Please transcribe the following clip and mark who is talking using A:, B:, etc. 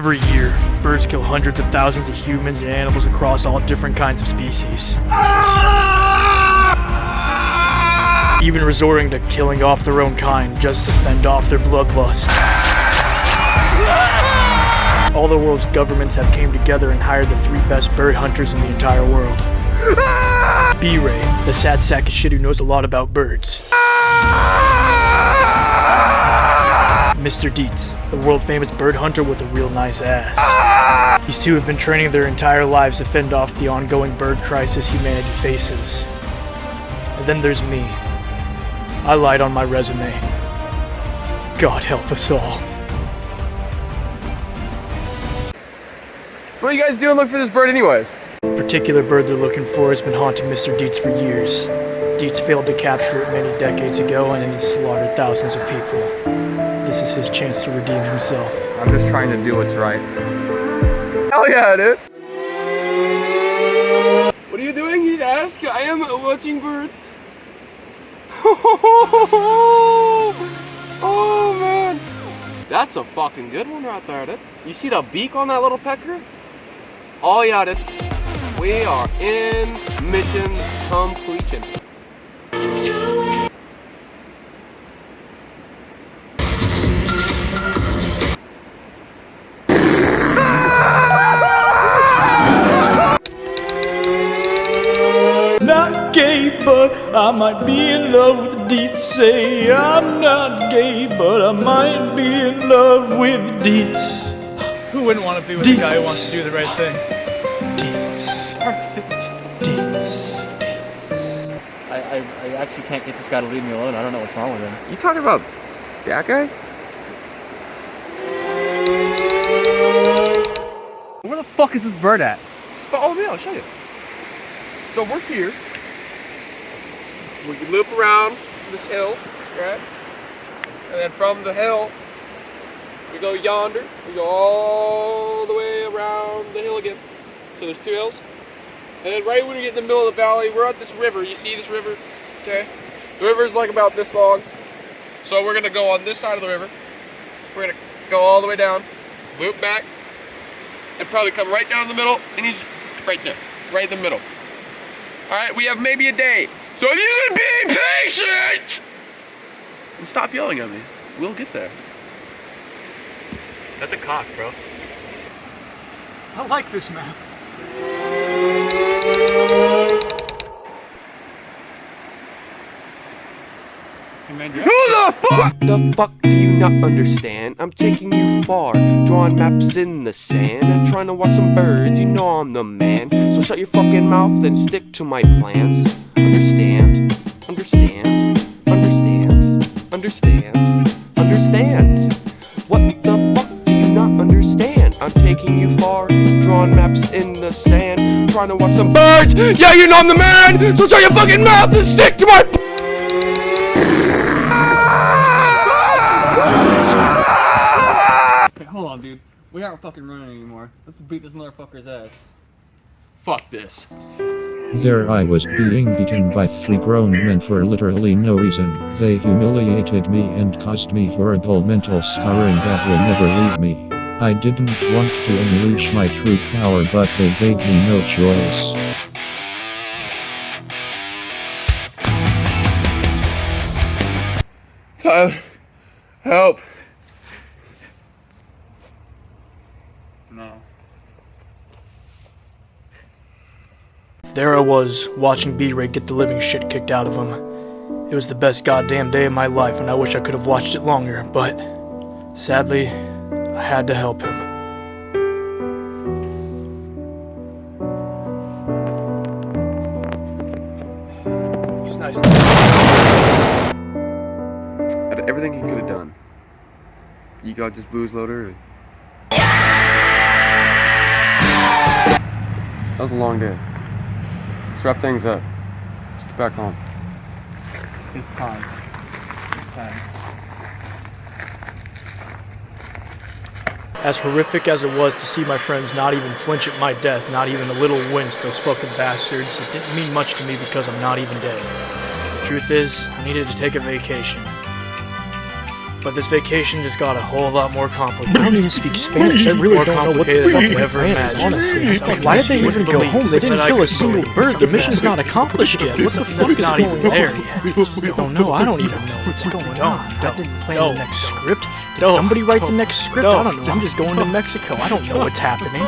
A: Every year, birds kill hundreds of thousands of humans and animals across all different kinds of species. Even resorting to killing off their own kind just to fend off their bloodlust. All the world's governments have came together and hired the 3 best bird hunters in the entire world. B-Ray, the sad sack of shit who knows a lot about birds. Mr. Dietz, the world-famous bird hunter with a real nice ass. These two have been training their entire lives to fend off the ongoing bird crisis humanity faces. And then there's me. I lied on my resume. God help us all.
B: So what are you guys doing looking for this bird anyways?
A: The particular bird they're looking for has been haunting Mr. Dietz for years. Dietz failed to capture it many decades ago and it's slaughtered thousands of people. This is his chance to redeem himself.
B: I'm just trying to do what's right. Hell yeah, dude! What are you doing? You ask? I am watching birds. Oh man! That's a fucking good one right there, dude. You see the beak on that little pecker? Oh yeah, dude. We are in mission completion.
A: Not gay, but I might be in love with Dietz. Say I'm not gay, but I might be in love with Dietz.
C: Who wouldn't want to be with a guy who wants to do the right thing?
A: Dietz.
C: Perfect.
A: Dietz.
C: I actually can't get this guy to leave me alone. I don't know what's wrong with him.
B: You talking about that guy?
C: Where the fuck is this bird at?
B: Just follow me, I'll show you. So we're here. We loop around this hill, right? And then from the hill, we go yonder. We go all the way around the hill again. So there's 2 hills. And then right when we get in the middle of the valley, we're at this river. You see this river? Okay. The river is like about this long. So we're gonna go on this side of the river. We're gonna go all the way down, loop back, and probably come right down in the middle, and he's right there, right in the middle. All right, we have maybe a day. So if you can be patient and stop yelling at me, we'll get there.
C: That's a cock, bro.
A: I like this map.
B: Who the fuck? The fuck do you not understand? I'm taking you far, drawing maps in the sand and trying to watch some birds. You know I'm the man, so shut your fucking mouth and stick to my plans. Understand? Understand? Understand? Understand? Understand? What the fuck do you not understand? I'm taking you far, drawing maps in the sand, trying to watch some birds. Yeah, you know I'm the man, so shut your fucking mouth and stick to my
C: Hold on, dude. We aren't fucking running anymore. Let's beat this motherfucker's ass.
B: Fuck this.
D: There I was being beaten by 3 grown men for literally no reason. They humiliated me and caused me horrible mental scarring that will never leave me. I didn't want to unleash my true power, but they gave me no choice.
B: Tyler, help.
C: No.
A: There I was, watching B-Ray get the living shit kicked out of him. It was the best goddamn day of my life, and I wish I could have watched it longer, but sadly, I had to help him. It's nice.
B: Out of everything he could have done, you got this booze loader. That was a long day. Let's wrap things up. Let's get back home.
C: It's time. It's time.
A: As horrific as it was to see my friends not even flinch at my death, not even a little wince, those fucking bastards, it didn't mean much to me because I'm not even dead. The truth is, I needed to take a vacation. But this vacation just got a whole lot more complicated.
E: I don't even speak Spanish. I really
A: More
E: don't know what the
A: complicated than
E: fucking
A: you ever
E: plan is,
A: imagined.
E: honestly.
A: Something
E: Why did they
A: you
E: even
A: wouldn't
E: go
A: believe
E: home? They didn't
A: that I
E: kill a
A: could
E: single
A: believe.
E: bird. The
A: Something
E: mission's
A: that-
E: not accomplished yet. What the fuck
A: That's
E: is
A: not
E: going
A: even
E: on?
A: there yet.
E: Oh no, I don't even know what's going on. I didn't plan the next script. Did
A: Don't.
E: somebody write the next script?
A: Don't.
E: I don't know. I'm just going to Mexico. I don't know what's happening.